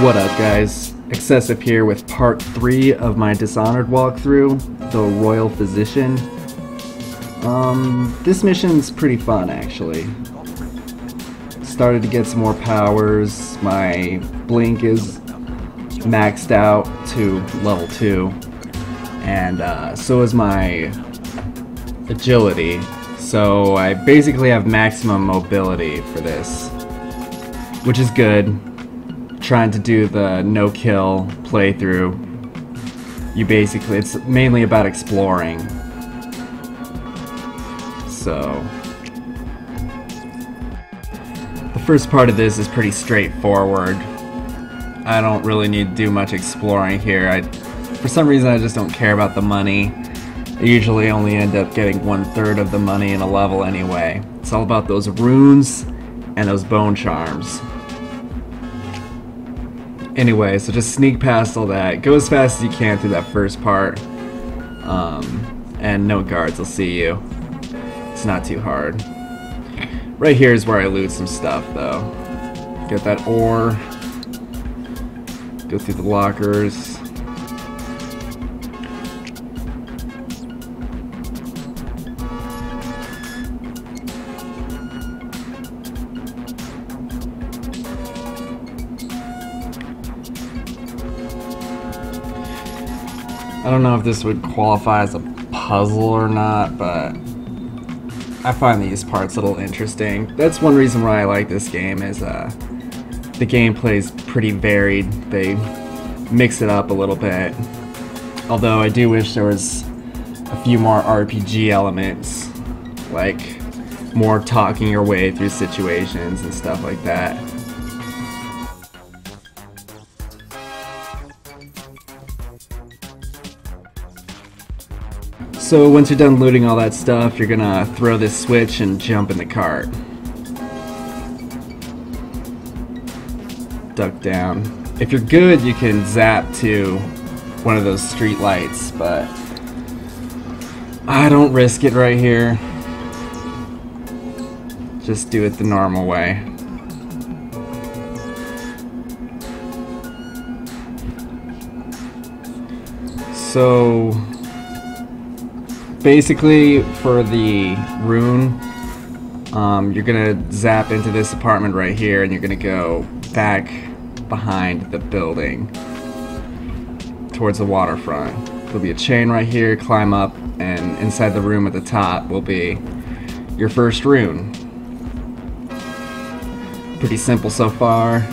What up, guys? Excessive here with part 3 of my Dishonored walkthrough, the Royal Physician. This mission's pretty fun, actually. Started to get some more powers. My blink is maxed out to level 2, and so is my agility. So I basically have maximum mobility for this, which is good. Trying to do the no-kill playthrough. It's mainly about exploring. So the first part of this is pretty straightforward. I don't really need to do much exploring here. For some reason I just don't care about the money. I usually only end up getting 1/3 of the money in a level anyway. It's all about those runes and those bone charms. Anyway, so just sneak past all that. Go as fast as you can through that first part. And no guards will see you. It's not too hard. Right here is where I loot some stuff, though. Get that ore. Go through the lockers. I don't know if this would qualify as a puzzle or not, but I find these parts a little interesting. That's one reason why I like this game, is the gameplay is pretty varied. They mix it up a little bit. Although I do wish there was a few more RPG elements, like more talking your way through situations and stuff like that. So once you're done looting all that stuff, you're gonna throw this switch and jump in the cart. Duck down. If you're good, you can zap to one of those street lights, but I don't risk it right here. Just do it the normal way. So basically, for the rune, you're gonna zap into this apartment right here, and you're gonna go back behind the building towards the waterfront. There'll be a chain right here, climb up, and inside the room at the top will be your first rune. Pretty simple so far.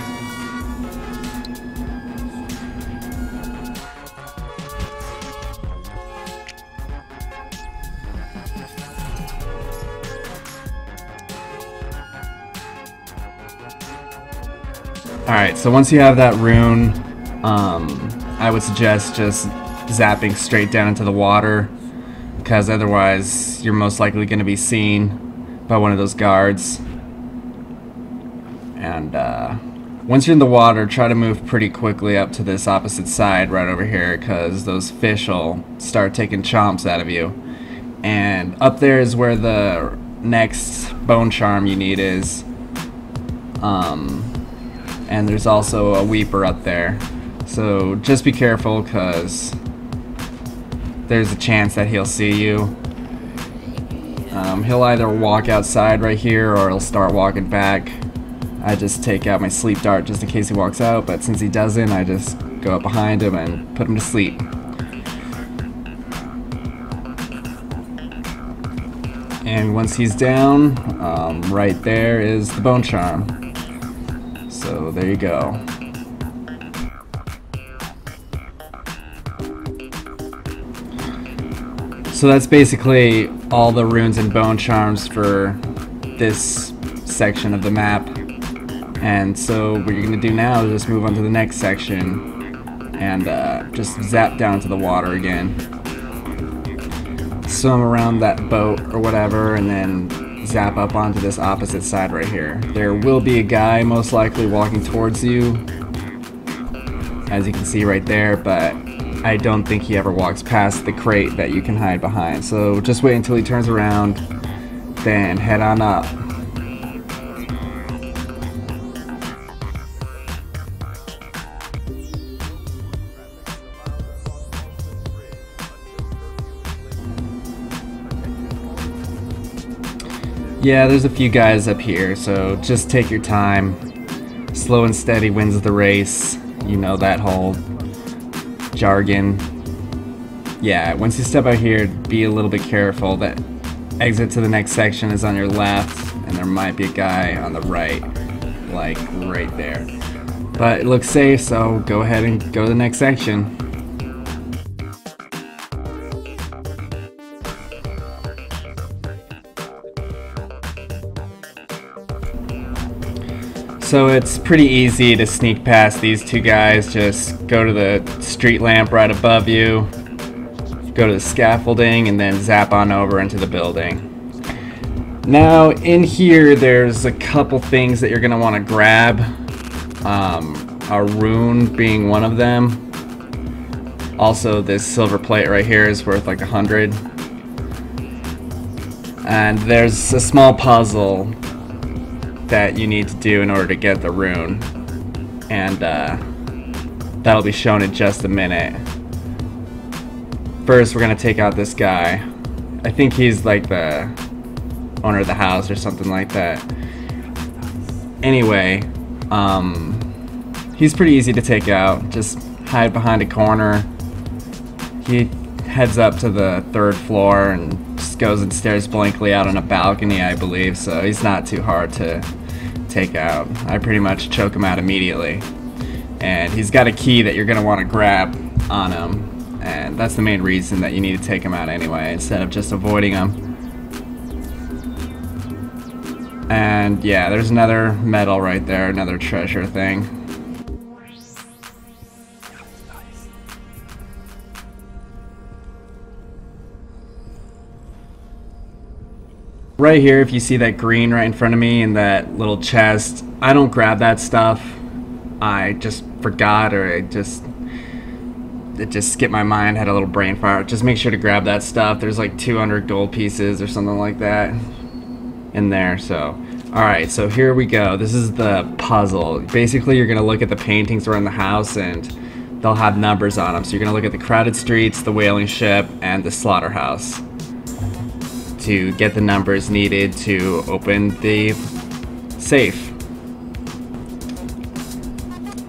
Alright, so once you have that rune, I would suggest just zapping straight down into the water, because otherwise you're most likely going to be seen by one of those guards. And once you're in the water, try to move pretty quickly up to this opposite side right over here, because those fish will start taking chomps out of you. And up there is where the next bone charm you need is. And there's also a weeper up there, so just be careful, because there's a chance that he'll see you. He'll either walk outside right here, or he'll start walking back. I just take out my sleep dart just in case he walks out, but since he doesn't, I just go up behind him and put him to sleep. And once he's down, right there is the bone charm. So there you go. So that's basically all the runes and bone charms for this section of the map. And so what you're going to do now is just move on to the next section and just zap down to the water again. Swim around that boat or whatever, and then zap up onto this opposite side right here. There will be a guy most likely walking towards you, as you can see right there, but I don't think he ever walks past the crate that you can hide behind. So just wait until he turns around, then head on up. Yeah, there's a few guys up here, so just take your time. Slow and steady wins the race. You know that whole jargon. Yeah, once you step out here, be a little bit careful. That exit to the next section is on your left, and there might be a guy on the right, like right there. But it looks safe, so go ahead and go to the next section. So it's pretty easy to sneak past these two guys. Just go to the street lamp right above you, go to the scaffolding, and then zap on over into the building. Now in here there's a couple things that you're going to want to grab, a rune being one of them. Also this silver plate right here is worth like 100. And there's a small puzzle that you need to do in order to get the rune, and that'll be shown in just a minute. First we're gonna take out this guy. I think he's like the owner of the house or something like that. Anyway, he's pretty easy to take out. Just hide behind a corner. He heads up to the 3rd floor and just goes and stares blankly out on a balcony, I believe, so he's not too hard to take out. I pretty much choke him out immediately. And he's got a key that you're going to want to grab on him, and that's the main reason that you need to take him out anyway, instead of just avoiding him. And yeah, there's another medal right there, another treasure thing. Right here, if you see that green right in front of me in that little chest, I don't grab that stuff. I just forgot, or it just skipped my mind, had a little brain fire. Just make sure to grab that stuff. There's like 200 gold pieces or something like that in there. So, alright, so here we go. This is the puzzle. Basically, you're going to look at the paintings around the house, and they'll have numbers on them. So you're going to look at the crowded streets, the whaling ship, and the slaughterhouse to get the numbers needed to open the safe.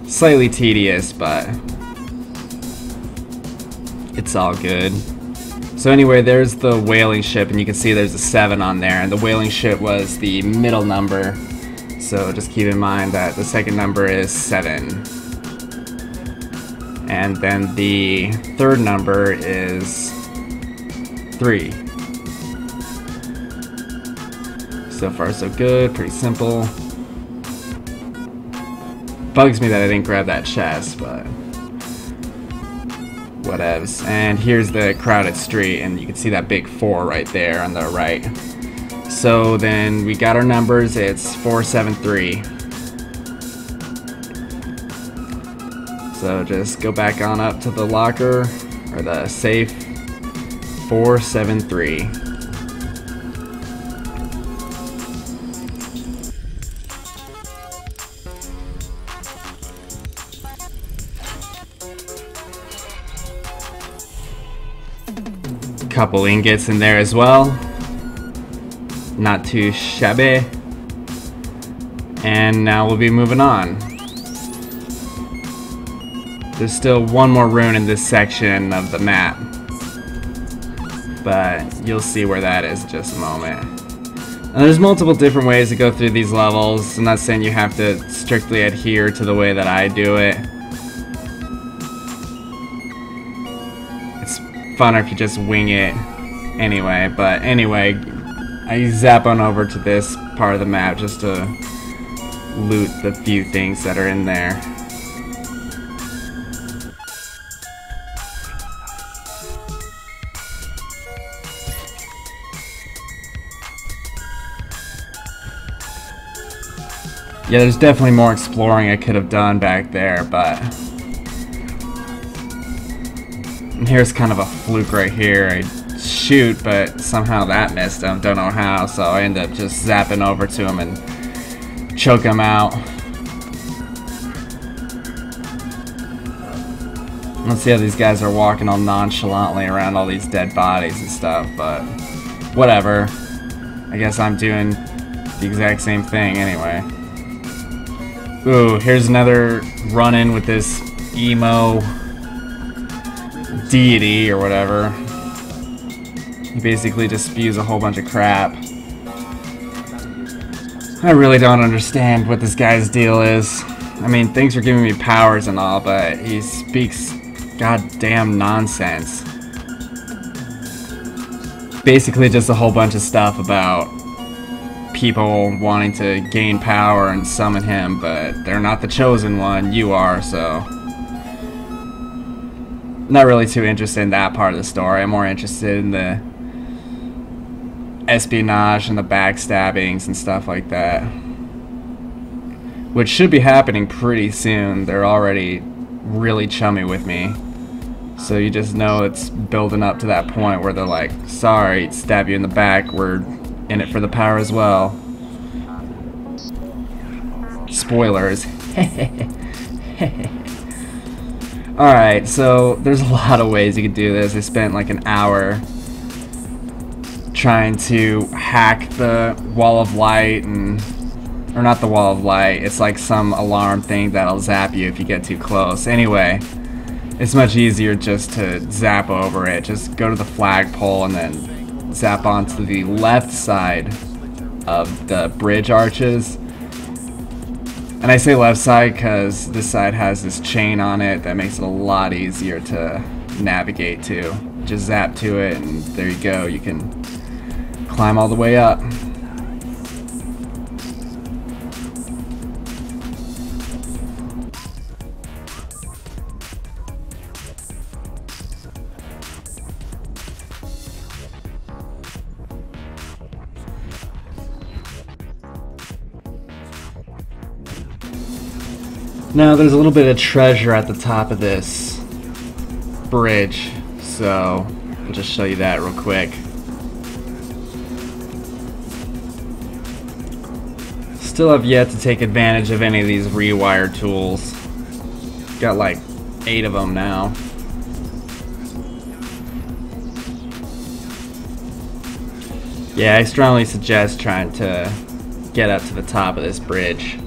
Slightly tedious, but it's all good. So anyway, there's the whaling ship, and you can see there's a 7 on there, and the whaling ship was the middle number, so just keep in mind that the second number is 7. And then the 3rd number is 3. So far so good, pretty simple. Bugs me that I didn't grab that chest, but whatevs. And here's the crowded street, and you can see that big 4 right there on the right. So then we got our numbers, it's 473. So just go back on up to the locker, or the safe, 473. Couple ingots in there as well, not too shabby. And now we'll be moving on. There's still one more rune in this section of the map, but you'll see where that is in just a moment. And there's multiple different ways to go through these levels. I'm not saying you have to strictly adhere to the way that I do it. Funner if you just wing it anyway, but anyway, I zap on over to this part of the map just to loot the few things that are in there. Yeah, there's definitely more exploring I could have done back there, but and here's kind of a fluke right here. I shoot, but somehow that missed him. Don't know how, so I end up just zapping over to him and choke him out. Let's see how these guys are walking all nonchalantly around all these dead bodies and stuff, but whatever. I guess I'm doing the exact same thing anyway. Ooh, here's another run-in with this emo deity or whatever. He basically just spews a whole bunch of crap. I really don't understand what this guy's deal is. I mean, thanks for giving me powers and all, but he speaks goddamn nonsense. Basically just a whole bunch of stuff about people wanting to gain power and summon him, but they're not the chosen one, you are, so... Not really too interested in that part of the story. I'm more interested in the espionage and the backstabbings and stuff like that. Which should be happening pretty soon. They're already really chummy with me. So you just know it's building up to that point where they're like, sorry, stab you in the back, we're in it for the power as well. Spoilers. Alright, so there's a lot of ways you could do this. I spent like an hour trying to hack the wall of light and... Or not the wall of light, it's like some alarm thing that'll zap you if you get too close. Anyway, it's much easier just to zap over it. Just go to the flagpole and then zap onto the left side of the bridge arches. And I say left side because this side has this chain on it that makes it a lot easier to navigate to. Just zap to it and there you go, you can climb all the way up. Now there's a little bit of treasure at the top of this bridge, so I'll just show you that real quick. Still have yet to take advantage of any of these rewire tools. Got like 8 of them now. Yeah, I strongly suggest trying to get up to the top of this bridge.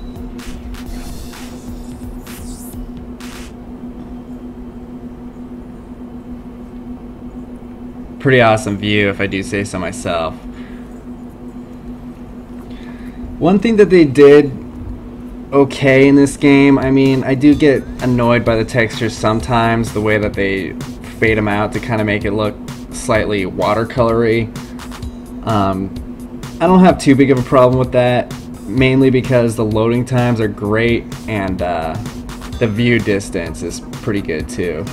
Pretty awesome view, if I do say so myself. One thing that they did okay in this game, I mean, I do get annoyed by the textures sometimes, the way that they fade them out to kind of make it look slightly watercolory. I don't have too big of a problem with that, mainly because the loading times are great and the view distance is pretty good too.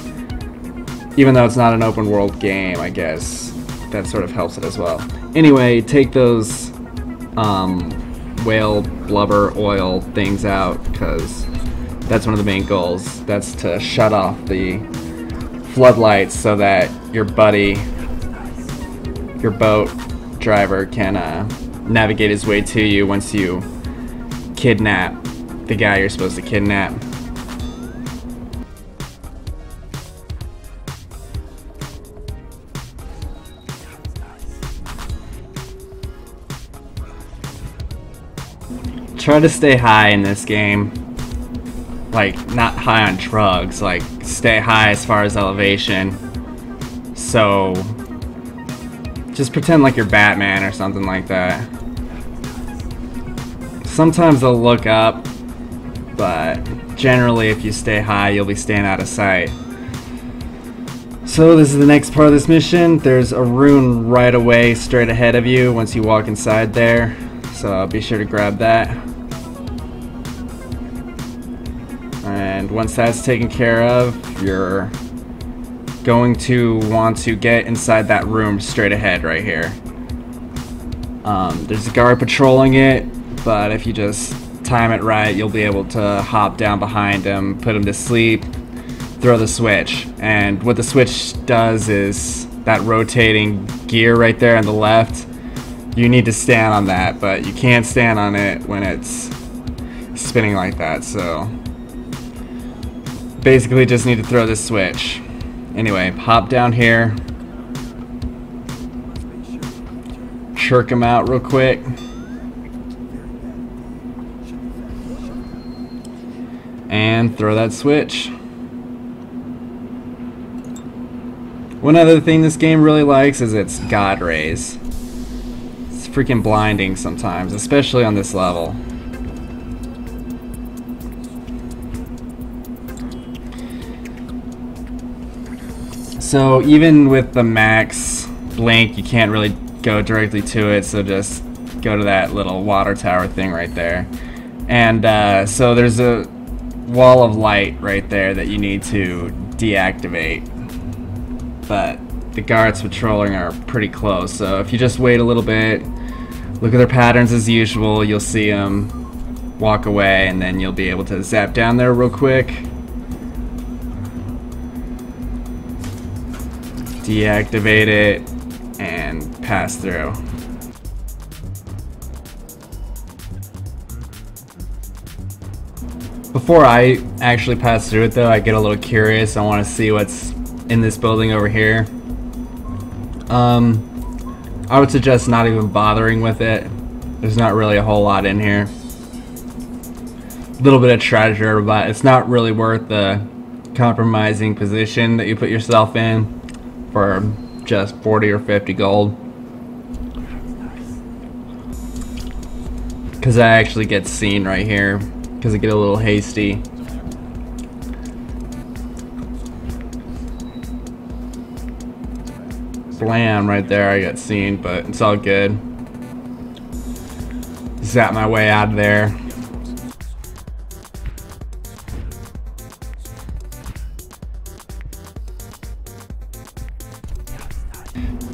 Even though it's not an open world game, I guess that sort of helps it as well. Anyway, take those whale blubber oil things out, because that's one of the main goals. That's to shut off the floodlights so that your buddy, your boat driver, can navigate his way to you once you kidnap the guy you're supposed to kidnap. Try to stay high in this game. Like, not high on drugs, like stay high as far as elevation. So just pretend like you're Batman or something like that. Sometimes they'll look up, but generally if you stay high you'll be staying out of sight. So this is the next part of this mission. There's a rune right away straight ahead of you once you walk inside there, so be sure to grab that. And once that's taken care of, you're going to want to get inside that room straight ahead right here. There's a guard patrolling it, but if you just time it right, you'll be able to hop down behind him, put him to sleep, throw the switch. And what the switch does is that rotating gear right there on the left, you need to stand on that, but you can't stand on it when it's spinning like that, so basically just need to throw this switch. Anyway, hop down here, chirk him out real quick. And throw that switch. One other thing this game really likes is its god rays. It's freaking blinding sometimes, especially on this level. So even with the max blink, you can't really go directly to it, so just go to that little water tower thing right there. And so there's a wall of light right there that you need to deactivate. But the guards patrolling are pretty close, so if you just wait a little bit, look at their patterns as usual, you'll see them walk away, and then you'll be able to zap down there real quick, deactivate it, and pass through. Before I actually pass through it though, I get a little curious. I want to see what's in this building over here. I would suggest not even bothering with it. There's not really a whole lot in here. A little bit of treasure, but it's not really worth the compromising position that you put yourself in for just 40 or 50 gold. Because I actually get seen right here, because I get a little hasty. Blam, right there, I got seen, but it's all good. Zap my way out of there.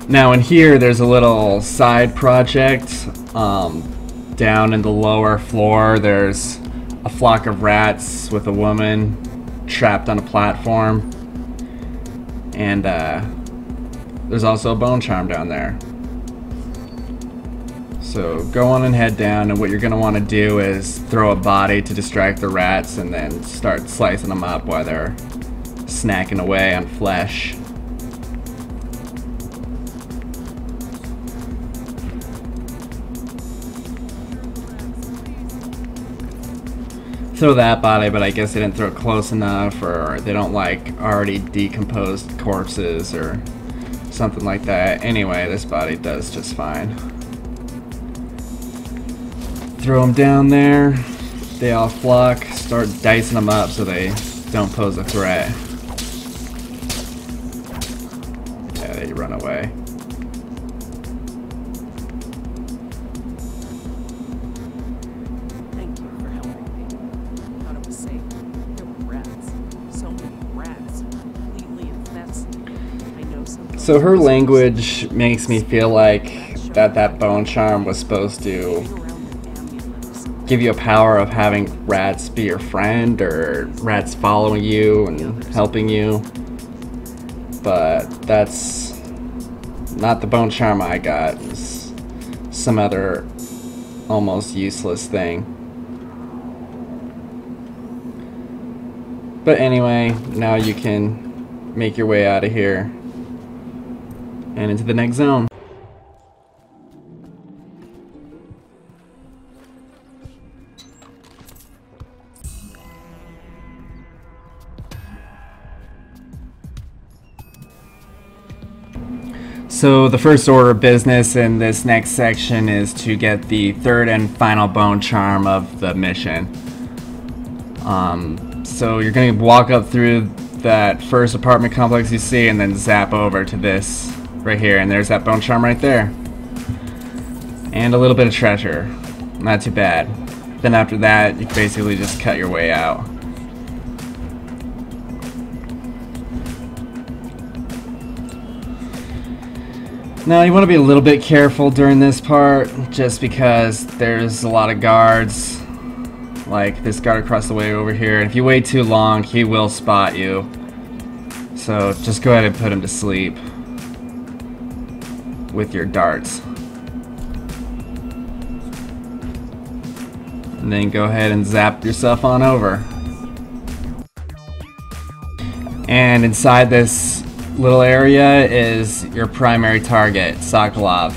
Now in here, there's a little side project. Down in the lower floor, there's a flock of rats with a woman trapped on a platform. And there's also a bone charm down there. So go on and head down, and what you're going to want to do is throw a body to distract the rats and then start slicing them up while they're snacking away on flesh. Throw that body, but I guess they didn't throw it close enough, or they don't like already decomposed corpses or something like that. Anyway, this body does just fine. Throw them down there. They all flock. Start dicing them up so they don't pose a threat. Yeah, they run away. Thank you for helping me. I thought it was safe. There were rats. So many rats. Completely infested. I know some. So her language makes me feel like that bone charm was supposed to give you a power of having rats be your friend, or rats following you and helping you. But that's not the bone charm I got. It's some other almost useless thing. But anyway, now you can make your way out of here and into the next zone. So the first order of business in this next section is to get the third and final bone charm of the mission. So you're going to walk up through that first apartment complex you see, and then zap over to this right here, and there's that bone charm right there. And a little bit of treasure. Not too bad. Then after that, you basically just cut your way out. Now you want to be a little bit careful during this part, just because there's a lot of guards, like this guard across the way over here, and if you wait too long he will spot you, so just go ahead and put him to sleep with your darts, and then go ahead and zap yourself on over. And inside this little area is your primary target, Sokolov.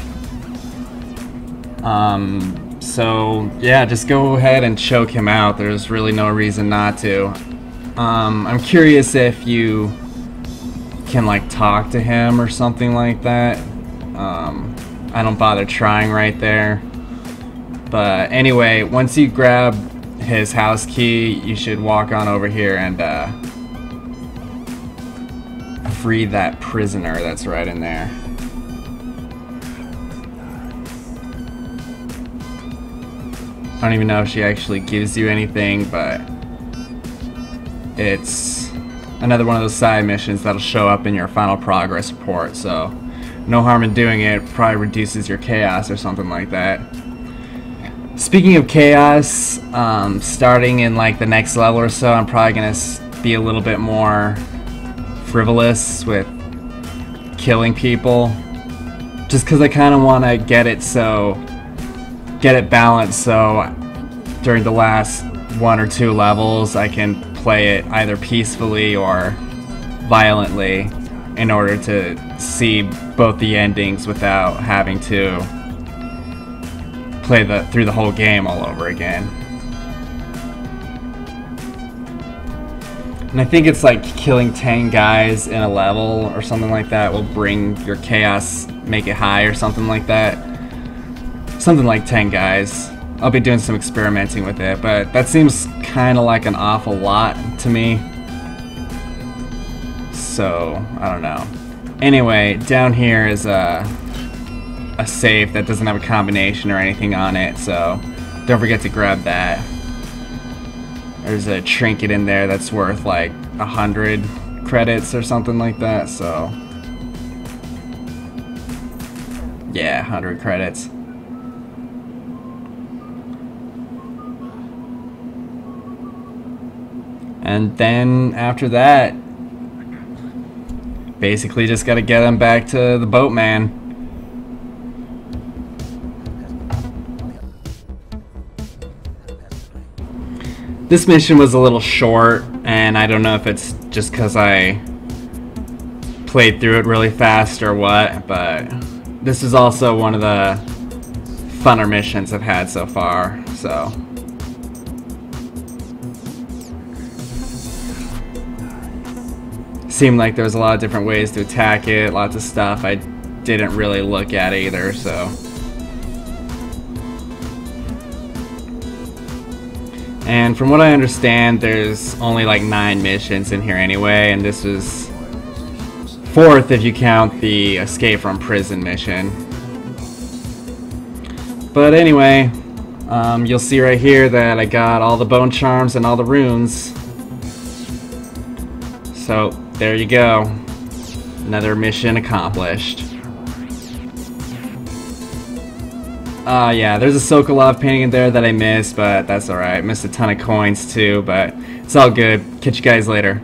So yeah, just go ahead and choke him out. There's really no reason not to. I'm curious if you can like talk to him or something like that. I don't bother trying right there. But anyway, once you grab his house key, you should walk on over here and free that prisoner that's right in there. I don't even know if she actually gives you anything, but it's another one of those side missions that'll show up in your final progress report, so no harm in doing it. Probably reduces your chaos or something like that. Speaking of chaos, starting in like the next level or so, I'm probably gonna be a little bit more frivolous with killing people, just because I kind of want to get it balanced, so during the last 1 or 2 levels I can play it either peacefully or violently in order to see both the endings without having to play through the whole game all over again. And I think it's like killing 10 guys in a level or something like that will bring your chaos, make it high or something like that. Something like 10 guys. I'll be doing some experimenting with it, but that seems kind of like an awful lot to me. So, I don't know. Anyway, down here is a safe that doesn't have a combination or anything on it, so don't forget to grab that. There's a trinket in there that's worth like 100 credits or something like that, so yeah, 100 credits. And then after that, basically just gotta get them back to the boatman. This mission was a little short, and I don't know if it's just because I played through it really fast or what, but this is also one of the funner missions I've had so far, so. Seemed like there was a lot of different ways to attack it, lots of stuff I didn't really look at either, so. And from what I understand, there's only like 9 missions in here anyway, and this was 4th if you count the escape from prison mission. But anyway, you'll see right here that I got all the bone charms and all the runes. So there you go. Another mission accomplished. Yeah, there's a Sokolov painting in there that I missed, but that's alright. Missed a ton of coins too, but it's all good. Catch you guys later.